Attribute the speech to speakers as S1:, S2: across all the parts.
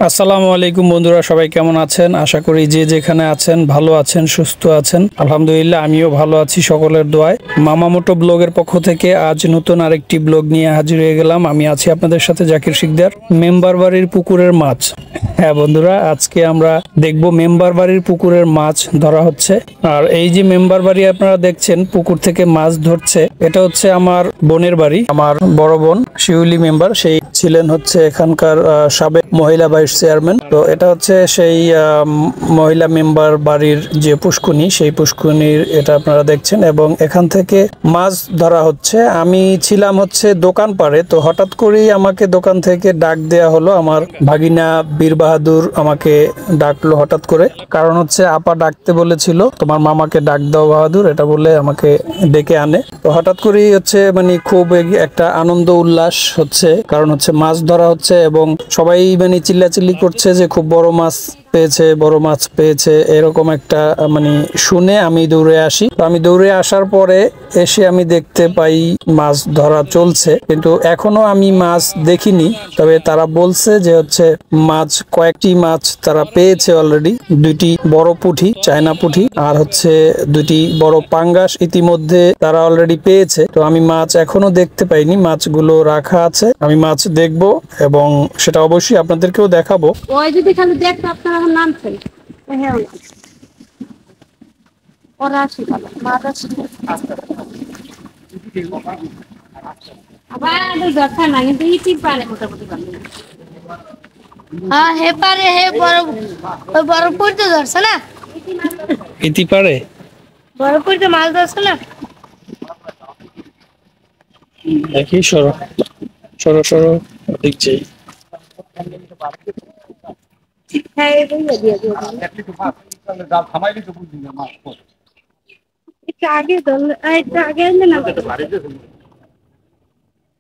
S1: আসসালামু আলাইকুম বন্ধুরা, সবাই কেমন আছেন? আশা করি যে যেখানে আছেন ভালো আছেন, সুস্থ আছেন। আলহামদুলিল্লাহ আমিও ভালো আছি সকলের দোয়ায়। মামামোটো ব্লগের পক্ষ থেকে আজ নতুন আরেকটি ব্লগ নিয়ে হাজির হয়ে গেলাম। আমি আছি আপনাদের সাথে জাকির শিকদার। মেম্বার বাড়ির পুকুরের মাছ। হ্যাঁ বন্ধুরা, আজকে আমরা দেখব মেম্বার বাড়ির পুকুরের মাছ ধরা হচ্ছে। আর এই যে মেম্বার বাড়ি আপনারা দেখছেন পুকুর থেকে মাছ ধরছে, এটা হচ্ছে আমার বোনের বাড়ি। আমার বড় বোন শিউলি মেম্বার, সেই ছিলেন হচ্ছে এখানকার সাবেক মহিলা ভাইস চেয়ারম্যান। তো এটা হচ্ছে সেই মহিলা মেম্বার বাড়ির যে পুষ্কুনি, সেই পুষ্কুনির এটা আপনারা দেখছেন এবং এখান থেকে মাছ ধরা হচ্ছে। আমি ছিলাম হচ্ছে দোকান পাড়ে, তো হঠাৎ করেই আমাকে দোকান থেকে ডাক দেয়া হলো। আমার ভাগিনা বীর বাহাদুর আমাকে ডাকলো হঠাৎ করে, কারণ হচ্ছে আপা ডাকতে বলেছিল তোমার মামাকে ডাক দাও বাহাদুর, এটা বলে আমাকে ডেকে আনে। তো হঠাৎ করেই হচ্ছে মানে খুব একটা আনন্দ উল্লাস হচ্ছে, কারণ হচ্ছে মাছ ধরা হচ্ছে এবং সবাই মানে চিল্লাচিল্লি করছে যে খুব বড় মাছ পেয়েছে, বড় মাছ পেয়েছে, এরকম একটা মানে শুনে আমি দৌড়ে আসি। তো আমি দৌড়ে আসার পরে এসে আমি দেখতে পাই মাছ ধরা চলছে, কিন্তু এখনো আমি মাছ দেখিনি। তবে তারা বলছে যে হচ্ছে মাছ কয়েকটি মাছ তারা পেয়েছে অলরেডি। দুইটি বড় পুঁটি, চায়না পুঁটি, আর হচ্ছে দুইটি বড় পাঙ্গাস ইতিমধ্যে তারা অলরেডি পেয়েছে। তো আমি মাছ এখনো দেখতে পাইনি, মাছগুলো রাখা আছে, আমি মাছ দেখব এবং সেটা অবশ্যই আপনাদেরকেও দেখাবো।
S2: ওই যদি খালি দেখতে আপনার নাম চাই হ্যাঁ ওরা আসি মাছ আসি আবার দরকার না, কিন্তু ইটি পারে মোটামুটি
S3: হ্যাঁ হে পারে হে বড় ওই বড় পড়তে ধরছে না,
S1: ইতি পারে
S3: বড় পড়তে মাছ ধরছে না।
S1: দেখি, সরো সরো সরো, দেখছি।
S2: হ্যাঁ এই দিয়ে দিয়ে একটু আগে ধর, একটু আগে আনলে না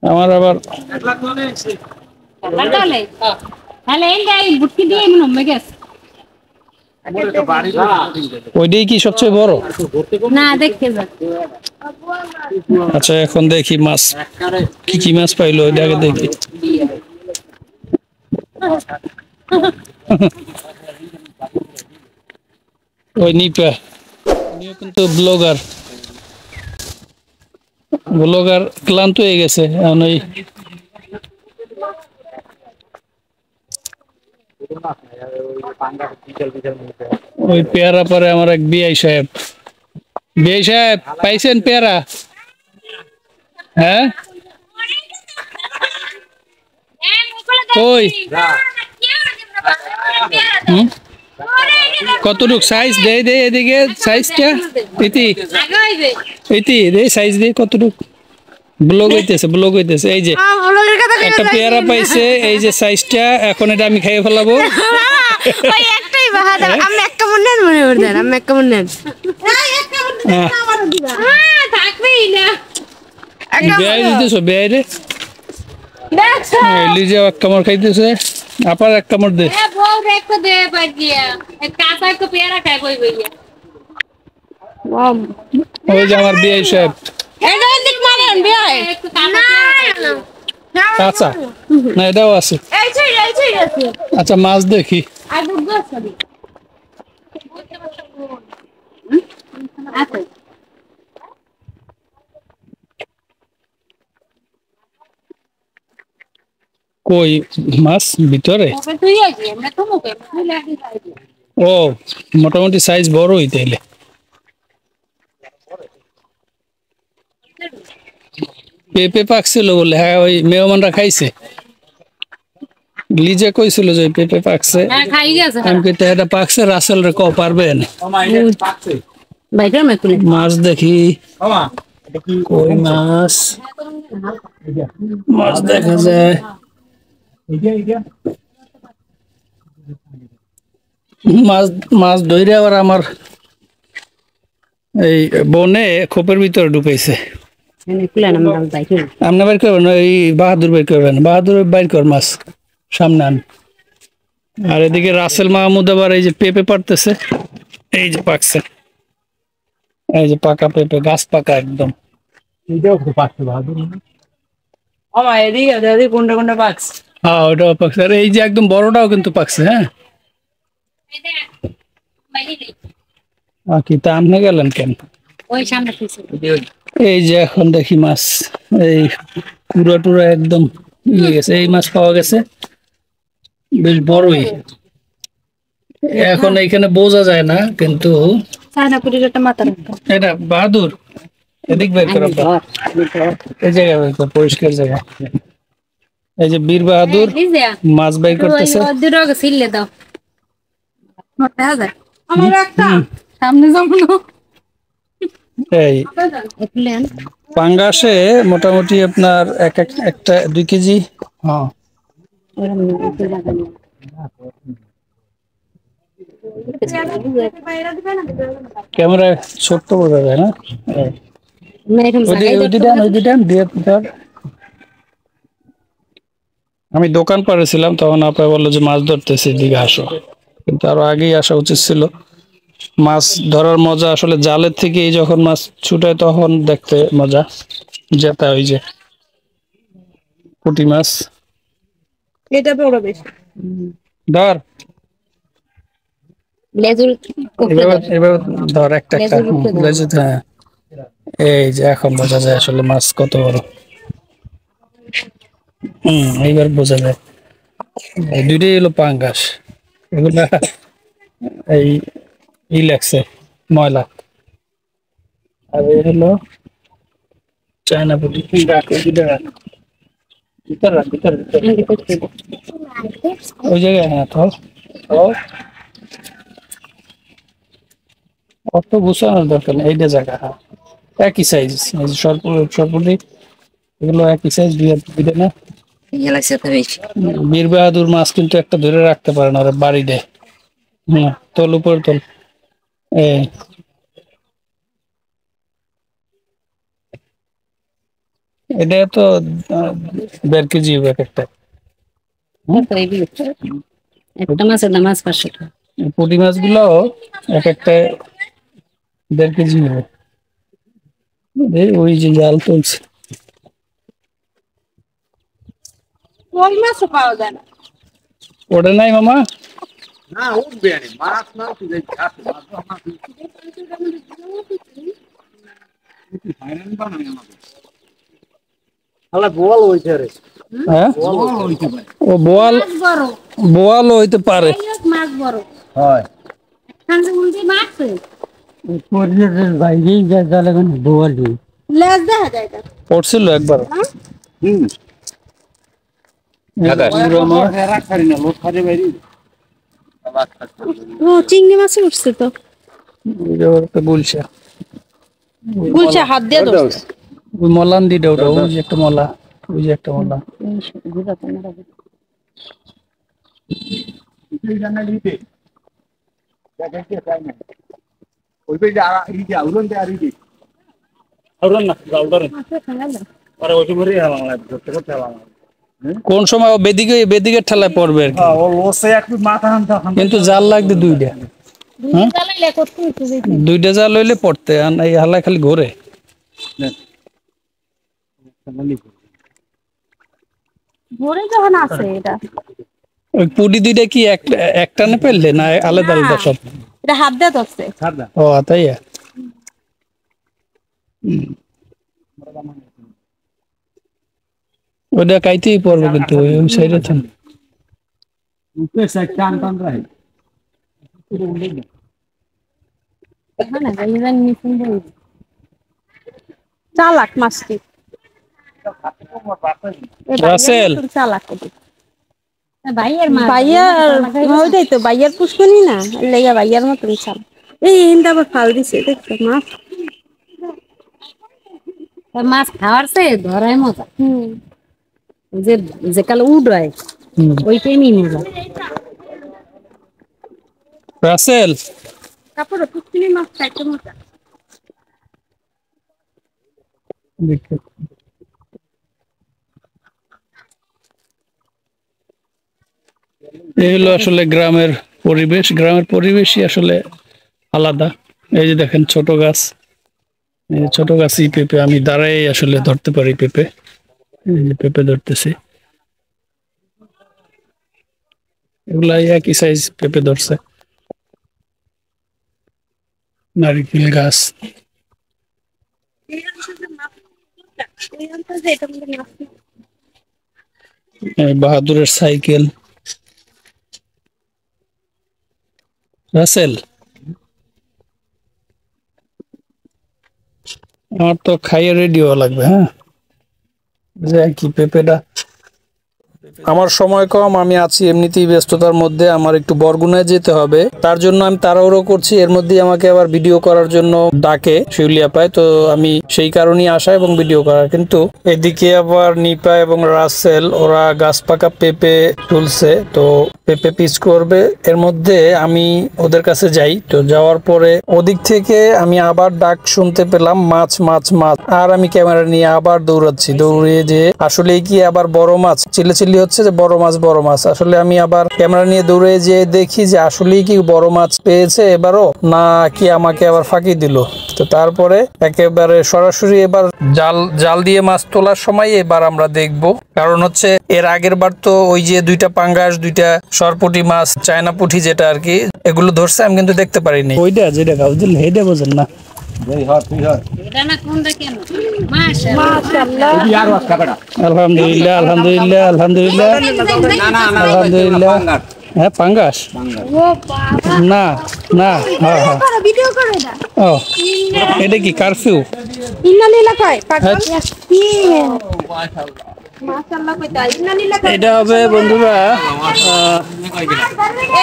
S1: আমার আবার
S2: লাগালে তাহলে এই গাই বুটকি দিয়ে এমন হয়ে গেছে।
S1: ওইটাই কি সবচেয়ে বড়?
S2: না দেখতে যা
S1: আচ্ছা, এখন দেখি মাছ কি কি মাছ পাইলো, ওইটা আগে দেখি। ওই নিপা, উনিও কিন্তু ব্লগার ব্লগার ক্লান্ত হয়ে গেছে এখন। ওই পেয়ারা পরে আমার এক বিআই সাহেব, বিআই সাহেব পাইছেন পেয়ারা? হ্যাঁ কই কতটুক সাইজ দে দে এদিকে সাইজটা ইতি ইতি দে সাইজ দে কতটুক। ব্লগ হইতেছে এই যে একটা পেয়ারা পাইছে, এই যে সাইজটা। এখন এটা আমি খাইয়ে ফেলাবো।
S3: ওই একটাই বাহাদুর, আমি এক কামড় নেন মনে করে দেন, আমি এক কামড় নেন
S2: থাকবেই না
S1: বেয়াই দিতেছো, বেয়াই রে লিজে এক কামড় খাইতেছে, আপার এক কামড় দে।
S2: বউ একটা দে বাজিয়া কাঁচা একটু পেয়ারা খাই কই বইয়া
S1: ওই যে আমার বিআই সাহেব
S3: এটা দিক মারেন বিয়াই
S2: একটু কাঁচা পেয়ারা খাই
S1: কাঁচা না, এটাও আছে।
S3: এই আছে
S1: আচ্ছা মাছ দেখি।
S2: আর দুধ আছে আছে
S1: কই মাছ ভিতরে?
S2: তুই আইছি আমরা তো মুখে তুই লাগি খাই
S1: ও মোটামুটি সাইজ বড় হইতেইলে। পেঁপে পাকছিল বলে, হ্যাঁ ওই মেহমানরা খাইছে। লিজে কইছিল যে পেঁপে পাকছে,
S2: হ্যাঁ খাই গেছে
S1: আমি কইতে এটা পাকছে, রাসেল রে কও পারবেন।
S2: বাইরে মেকুলে
S1: মাছ দেখি, কই মাছ, মাছ দেখা যায়। মাছ মাছ ধরে আবার আমার এই বনে খোপের ভিতরে ঢুকাইছে। আপনি বাইর করবেন, ওই বাহাদুর বাইর করবেন, বাহাদুর বাইর কর মাছ সামনে আন। আর এদিকে রাসেল মাহমুদ আবার এই যে পেঁপে পারতেছে, এই যে পাকছে, এই যে পাকা পেঁপে, গাছ পাকা একদম। এটাও পাকছে বাহাদুর।
S4: এদিকে কোনটা কোনটা পাকছে।
S1: হ্যাঁ ওটাও পাকছে, আর এই যে একদম বড়টাও কিন্তু পাকছে। হ্যাঁ কি তা আপনি গেলেন কেন?
S2: ওই সামনে পিছে
S1: এই যে এখন দেখি মাছ, এই পুরা টুরা একদম ইয়ে গেছে, এই মাছ পাওয়া গেছে বেশ বড়ই। এখন এইখানে বোঝা যায় না কিন্তু
S3: চায়নাপুরির একটা মাথা রাখতো।
S1: এটা বাহাদুর, এদিক বের করো আব্বা। এই জায়গা বের কর, পরিষ্কার জায়গা। এই যে বীর বাহাদুর মাছ বের করতেছে।
S2: দুটো সিললে দাও দেখা যায়
S3: আমার একটা
S2: সামনে যাবো
S1: এই পাঙ্গাসে মোটামুটি আপনার একটা 2 কেজি। হ্যাঁ ক্যামেরা ছোট্ট বোঝা যায় না। দিয়ে ধর। আমি দোকান পাড়েছিলাম তখন আপনার বললো যে মাছ ধরতেছি, এদিকে আসো, কিন্তু আরো আগেই আসা উচিত ছিল। মাছ ধরার মজা আসলে জালের থেকে যখন মাছ ছুটায় তখন দেখতে মজা যেটা। ওই যে পুঁটি মাছ
S3: এটা বড় বেশি।
S1: ধর,
S2: লেজুর
S1: এভাবে ধর একটা একটা। হ্যাঁ এই যে এখন বোঝা যায় আসলে মাছ কত বড়। এইবার বোঝা যায়। এই দুইটাই হলো পাঙ্গাস, এগুলা এই লাগছে ময়লা। আর এই হলো চায়না পুঁটি। ওই জায়গায় হ্যাঁ তো অত গুছানোর দরকার নেই, এইটা জায়গা। হ্যাঁ একই সাইজ, সরপুরি এগুলো একই সাইজ, দুইটা না। বীর বাহাদুর মাছ কিন্তু একটা ধরে রাখতে পারে না, ওরা বাড়ি দেয়। তোল উপর তোল। এই এটা তো 1.5 কেজি হবে একটা।
S2: একটা মাছের দাম 500 টাকা।
S1: পুঁটি মাছগুলো একটা 1.5 কেজি হবে। ওই যে জাল তুলছে।
S3: কই মাছও পাওয়া যায় না।
S1: ওটা নাই মামা।
S4: না উঠবে মাছ না তুই আছে ফাইনাল বানাই আমাদের আলা গোল হইছে রে।
S1: হ্যাঁ
S4: গোল হইছে ভাই।
S1: ও বোয়াল,
S2: বড়
S1: বোয়াল হইতে পারে।
S2: মাছ বড়
S4: হয়
S2: খানছে মুন্দি মাছ
S4: পরিজের বাইরেই যা জালাগান বোয়াল দি
S3: লেজ দেখা যায় এটা।
S1: পড়ছিল একবার।
S4: রাখারি না লোক খারে বাইরে
S3: ও চিংড়ি মাছই উঠছে তো।
S1: বলছে
S3: গুলছে হাত দিয়ে ধরছে।
S1: ওই মলান দিটা ওটা, ওই যে একটা মলা, ওই যে একটা মলা।
S4: এই জানা দিতে দেখা কি চাই না ওই যে এই যে আউরন দে আর এই আউরন না আউরন আরে ওই মরে হালা ধরতে করতে হালা।
S1: কোন সময় ও বেদিকে ঠেলায় পড়বে আর কি।
S4: ও লোসে একটু মাথা হানতে
S1: কিন্তু জাল লাগবে দুইটা।
S2: জ্বালাইলে করতে হইতো যে
S1: দুইটা জাল হইলে পড়তে, আর এই হালায় খালি ঘোরে।
S3: ভরে যখন আছে এটা।
S1: ওই পুডি দুইটা কি একটানে পেলে না আলাদা আলাদা সব?
S3: এটা হাত দিয়ে ধরছে।
S1: ও তাই। ওটা কাইতেই পড়বে কিন্তু ওই সাইডে থাম।
S4: ऊपर से टान टान रहा है
S2: না যাইবেন নিছেন বল
S3: চালাক মাছটি।
S1: রাসেল
S3: চালাক
S2: ভাইয়ের মাছ
S3: ভাইয়ার ওইটাই তো ভাইয়ার পুষ্কনি না, লেগে ভাইয়ার মতন চাল। এই ইন্দা আবার ফাল দিছে দেখছো মাছ।
S2: মাছ খাওয়ার চেয়ে ধরাই মজা। যে যে কালে উড়ায় ওইটাই নিয়ে মজা।
S1: রাসেল
S3: তারপরে পুষ্কনি মাছ খাইতে মজা।
S1: এই হলো আসলে গ্রামের পরিবেশ, গ্রামের পরিবেশই আসলে আলাদা। এই যে দেখেন ছোট গাছ, এই যে ছোট গাছই পেঁপে, আমি দাঁড়াই আসলে ধরতে পারি পেঁপে। এই যে পেঁপে ধরতেছি। এগুলা একই সাইজ পেঁপে ধরছে। নারিকেল গাছ, বাহাদুরের সাইকেল, রাসেল। আমার তো খাইয়ে রেডি হওয়া লাগবে। হ্যাঁ, যে কি পেঁপেটা, আমার সময় কম, আমি আছি এমনিতেই ব্যস্ততার মধ্যে, আমার একটু বরগুনায় যেতে হবে, তার জন্য আমি তাড়াহুড়ো করছি। এর মধ্যেই আমাকে আবার ভিডিও করার জন্য ডাকে শিউলিয়া পায়, তো আমি সেই কারণেই আসা এবং ভিডিও করা। কিন্তু এদিকে আবার নিপা এবং রাসেল ওরা গাছ পাকা পেঁপে তুলছে, তো পেঁপে পিচ করবে। এর মধ্যে আমি ওদের কাছে যাই, তো যাওয়ার পরে ওদিক থেকে আমি আবার ডাক শুনতে পেলাম, মাছ মাছ মাছ। আর আমি ক্যামেরা নিয়ে আবার দৌড়াচ্ছি, দৌড়িয়ে যে আসলে কি আবার বড় মাছ, চিল্লাচিল্লি হচ্ছে যে বড় মাছ বড় মাছ। আসলে আমি আবার ক্যামেরা নিয়ে দৌড়ে যে দেখি যে আসলেই কি বড় মাছ পেয়েছে এবারও, না কি আমাকে আবার ফাঁকি দিল। তো তারপরে একেবারে সরাসরি এবার জাল দিয়ে মাছ তোলার সময় এবার আমরা দেখব। কারণ হচ্ছে এর আগের বার তো ওই যে দুইটা পাঙ্গাস, দুইটা সরপুটি মাছ, চায়না পুঁটি যেটা আর কি, এগুলো ধরছে, আমি কিন্তু দেখতে পারিনি। ওইটা যেটা গাছ দিল হেডে বোঝেন না।
S2: এটা না কোনটা কেন? মাশাআল্লাহ
S3: মাশাআল্লাহ।
S1: আলহামদুলিল্লাহ আলহামদুলিল্লাহ আলহামদুলিল্লাহ আলহামদুলিল্লাহ। হ্যাঁ, পাঙ্গাস
S3: ও বাবা,
S1: না না, হ্যাঁ হ্যাঁ।
S3: ভিডিও করো এটা।
S1: ও, এটা কি কারফিউ?
S3: ইন্না লীলা কয় পাগল কি মাশাআল্লাহ কইতা ইন্না লীলা কয়।
S1: এটা হবে বন্ধুরা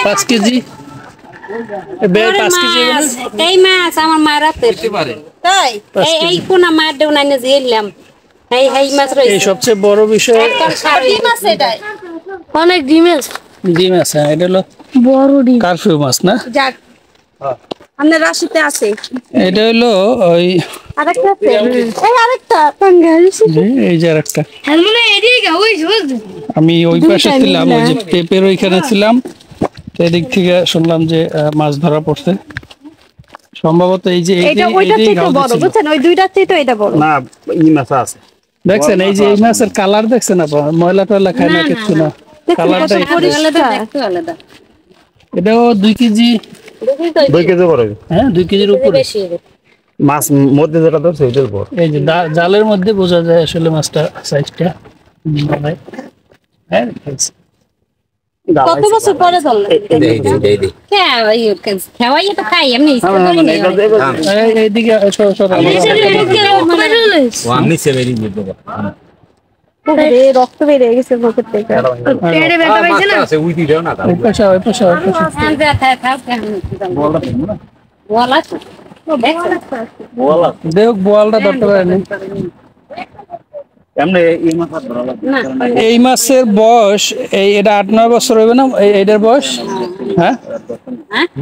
S1: 5 কেজি। 5 কেজি হবে না?
S2: এই মাছ আমার মায়ের হাতের।
S3: তাই
S2: এই কোনা মায়ের দেও নাই না যে এলাম। এই মাছ
S1: এই
S2: রয়েছে
S1: সবচেয়ে বড় বিষয়
S2: একদম সারি।
S3: ডিম আছে এটাই, অনেক ডিম আছে,
S1: ডিম আছে। হ্যাঁ, এটা হলো
S3: বড় ডিম।
S1: কারফিউ মাছ না?
S3: যাক আমাদের রাশিতে আছে।
S1: এটা হলো ওই
S3: আরেকটা আছে, এই আরেকটা পাঙ্গাস।
S1: এই যে আরেকটা।
S3: মানে এদিকে ওই ঝোল।
S1: আমি ওই পাশে ছিলাম, ওই যে পেপের ওইখানে ছিলাম, তো এদিক থেকে শুনলাম যে মাছ ধরা পড়ছে। সম্ভবত এই যে
S3: এটা ওইটা থেকে বড়, বুঝছেন? ওই দুইটার থেকে তো এটা বড়।
S4: না ই মাছ আছে
S1: দেখছেন এই যে এই মাছের কালার দেখছেন আপনার, ময়লা টয়লা খায় না কিছু না, কালারটা
S2: আলাদা দেখতে আলাদা।
S1: এটাও 2 কেজি।
S4: 2 কেজি বড়
S1: হ্যাঁ, 2 কেজির উপরে
S2: বেশি হবে।
S4: মাছ মধ্যে যেটা ধরছে ওইটার বড়।
S1: এই যে জালের মধ্যে বোঝা যায় আসলে মাছটা সাইজটা। হ্যাঁ,
S3: কত বছর পরে ধরলেন?
S2: খেওয়াই তো খাই এমনি ইচ্ছা করি না।
S1: এইদিকে
S3: রক্ত বেরিয়ে গেছে মুখের থেকে। পেটে ব্যথা পাইছে না?
S2: বলা তো
S1: দেখ বোয়ালটা ধরতে পারেনি।
S4: এমনি এই মাছ ধরা লাগবে
S2: না
S1: এই মাছের বয়স এটা 8-9 বছর হবে না? এইটার বয়স, হ্যাঁ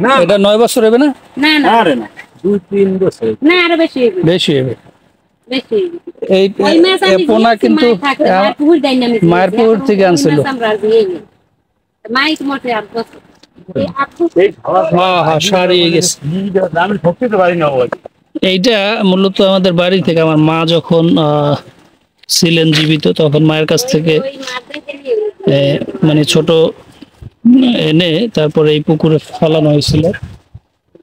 S4: না
S1: এটা 9 বছর হবে না?
S2: না না
S4: আরে না 2-3 বছর
S2: না আরো বেশি হবে,
S1: বেশি হবে।
S2: বেশি হবে।
S1: এই
S2: ওই মাছ আমি
S1: পোনা
S2: দিয়েছি,
S1: কিন্তু
S2: মায়ের থাকতে, মায়ের পুকুর দেয় না আমি দিয়েছি।
S1: মায়ের পুকুর
S2: এখন
S1: থেকে
S2: ওই
S1: আনছিল।
S2: মাছ আমরা আর দিই না। মাই তো মোটে 8 বছর। এই 8 বছর
S4: এই খাওয়া
S1: হ্যাঁ হ্যাঁ, সারিয়ে গেছে।
S4: আমি ঠকতে তো পারি না ওই
S1: এইটা মূলত আমাদের বাড়ি থেকে আমার মা যখন ছিলেন জীবিত, তখন মায়ের কাছ থেকে
S2: ওই মাছে দিয়ে
S1: মানে ছোট এনে তারপরে এই পুকুরে ফেলানো হয়েছিল।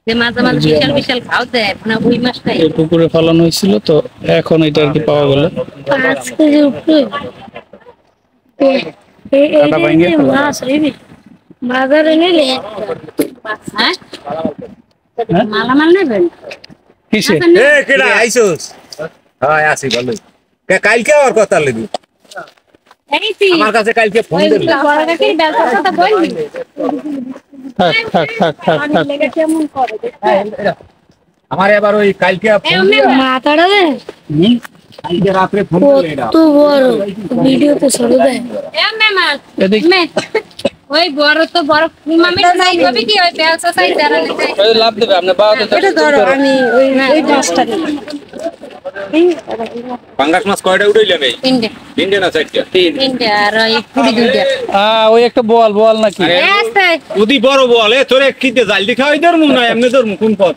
S2: যে মাঝে মাঝে বিশাল বিশাল খাও দেয় না, ওই মাছটাই
S1: এই পুকুরে ফেলানো হয়েছিল, তো এখন এটা আর কি পাওয়া গেল।
S3: 5 কেজি উপরে। এই মাছ হইবি বাজারে নিলে
S2: হ্যাঁ মালামাল নেবেন।
S1: কিসে?
S4: এ কেডা আইছস? হ্যাঁ আসি ভালো। কালকে আর কথা লাগি
S2: এই তুই
S4: আমার কাছে কালকে ফোন
S2: ওই
S4: দিল
S2: বড় কাকির ব্যবসার কথা বলবি।
S1: থাক থাক থাক থাক থাক।
S3: লেগে কেমন করে
S4: আমার এবার ওই কালকে ফোন দিল
S3: মাথাটা দে
S4: কালকে রাতে ফোন দিল এটা
S3: কত বড় ভিডিও তো ছেড়ে দেয়।
S2: এ মেমাল
S1: এদিক
S2: মে ওই বড় তো বড় মামি সাইজ হবে কি ওই ব্যবসা সাইজ যারা নিতে
S1: এই লাভ দেবে আপনি বাবাতে
S3: এটা ধরো, আমি ওই মাছটা নিই।
S4: পাঙ্গাস মাছ কয়টা উঠাইলেন এই
S2: ইন্ডিয়া
S4: তিনটে না চারটা
S2: ইন্ডিয়া আর ওই কুড়ি দুইটা
S1: ওই একটা বোয়াল নাকি?
S2: আস্তে
S4: উদি বড় বলে তোরে কিতে জাল দি খাওয়াই দরমু না এমনি দরমু কোন পথ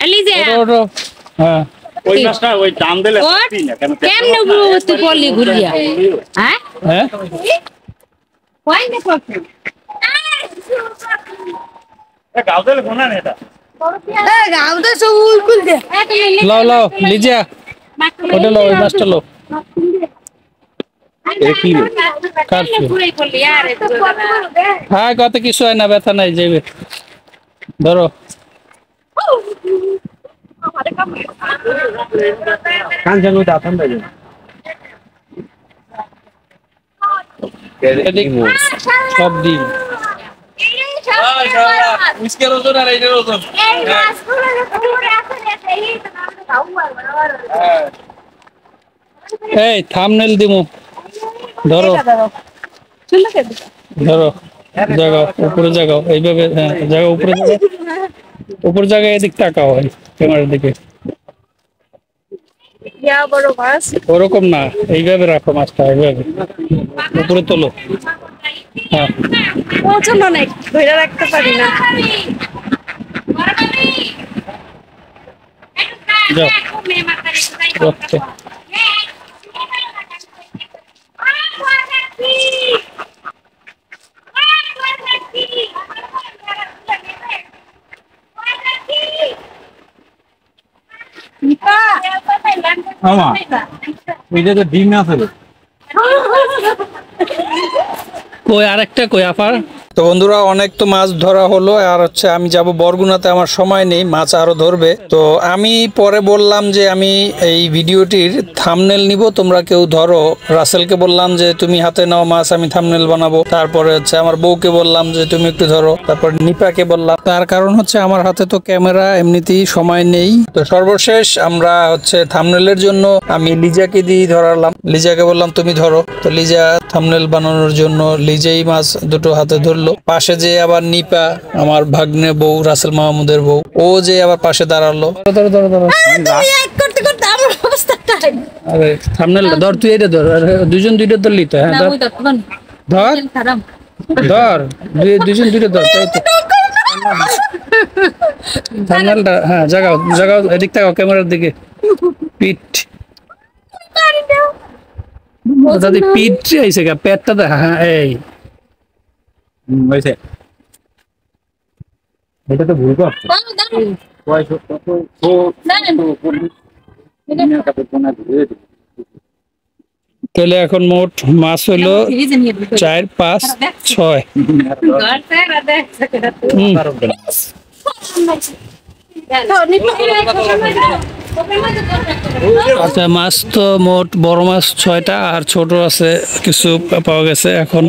S2: এলিজা
S1: ওটো হ্যাঁ,
S4: ওই মাছটা ওই দাম দিলে
S2: ওট
S4: না কেন
S2: কেমনে তুই বললি ঘুরিয়া হ্যাঁ
S1: হ্যাঁ
S2: কই না করতে
S4: গাঁও দিলে কোনা না এটা
S3: গাউদা সব উইকুল দে
S1: লাও লাও লিজা ওটা লাও ওই মাছটা লাও হ্যাঁ কত কিছু হয় না, ব্যথা নাই, যাইবে ধরো।
S4: কাঞ্চন ওটা আসাম দাই
S1: এদিক সব দিন উস্কের ওজন আর এইটার ওজন এই থাম্বনেল দিমু, ধরো ধরো জাগাও উপরে জাগাও এইভাবে, হ্যাঁ জায়গা উপরে জায়গা, উপর জায়গায় এদিক তাকাও ক্যামেরার দিকে,
S3: ইয়া বড় মাছ
S1: ওরকম না, এইভাবে রাখো মাছটা, এইভাবে উপরে তোলো, হ্যাঁ
S3: পছন্দ নাই ধরে রাখতে পারি না
S1: যাও রাখতে।
S4: আমা এটা তো ডিম আছে
S1: কই আরেকটা কই আফার। তো বন্ধুরা অনেক তো মাছ ধরা হলো, আর হচ্ছে আমি যাব বরগুনাতে, আমার সময় নেই, মাছ আরো ধরবে। তো আমি পরে বললাম যে আমি এই ভিডিওটির থাম্বনেল নিব, তোমরা কেউ ধরো। রাসেলকে বললাম যে তুমি হাতে নাও মাছ, আমি থাম্বনেল বানাবো। তারপরে হচ্ছে আমার বউকে বললাম যে তুমি একটু ধরো, তারপর নিপাকে বললাম। তার কারণ হচ্ছে আমার হাতে তো ক্যামেরা এমনিতেই সময় নেই। তো সর্বশেষ আমরা হচ্ছে থাম্বনেলের জন্য আমি লিজাকে দিয়ে ধরালাম, লিজাকে বললাম তুমি ধরো। তো লিজা থাম্বনেল বানানোর জন্য লিজাই মাছ দুটো হাতে ধরলো। পাশে যে আবার নিপা আমার ভাগ্নে বউ, রাসেল মাহমুদের বউ, ও যে আবার পাশে দাঁড়ালো। ধরো ধরো ধরো,
S3: করতে করতে আমার অবস্থাটা
S1: আরে থাম্বনেলটা ধর, তুই এটা ধর, আর দুইজন দুইটা ধরলি তো, হ্যাঁ ধর ধর ধর, দুইজন দুইটা ধর, তাই তো থাম্বনেলটা, হ্যাঁ জাগাও জাগাও, এদিক তাকাও ক্যামেরার দিকে, পিঠ দাদি পিঠ আইছে গা, পেটটা দেখা, হ্যাঁ এই
S4: হইছে এটা তো ভুল করছে কয়শো কত ও
S1: তাহলে এখন মোট মাছ হইলো 4, 5, 6। আচ্ছা মাছ তো মোট বড় মাছ 6টা, আর ছোট আছে কিছু পাওয়া গেছে, এখন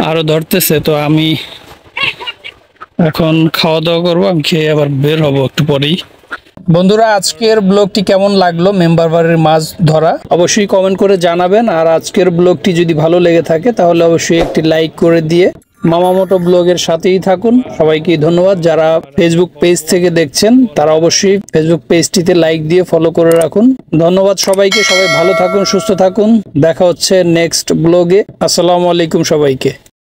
S1: আরো ধরতেছে। তো আমি এখন খাওয়া দাওয়া করবো, আমি খেয়ে আবার বের হবো একটু পরেই। বন্ধুরা আজকের ব্লগটি কেমন লাগলো, মেম্বার বাড়ির মাছ ধরা, অবশ্যই কমেন্ট করে জানাবেন। আর আজকের ব্লগটি যদি ভালো লেগে থাকে তাহলে অবশ্যই একটি লাইক করে দিয়ে মামা মোটো ব্লগের সাথেই থাকুন। সবাইকে ধন্যবাদ। যারা ফেসবুক পেজ থেকে দেখছেন তারা অবশ্যই ফেসবুক পেজটিতে লাইক দিয়ে ফলো করে রাখুন। ধন্যবাদ সবাইকে, সবাই ভালো থাকুন, সুস্থ থাকুন। দেখা হচ্ছে নেক্সট ব্লগে। আসসালামু আলাইকুম সবাইকে।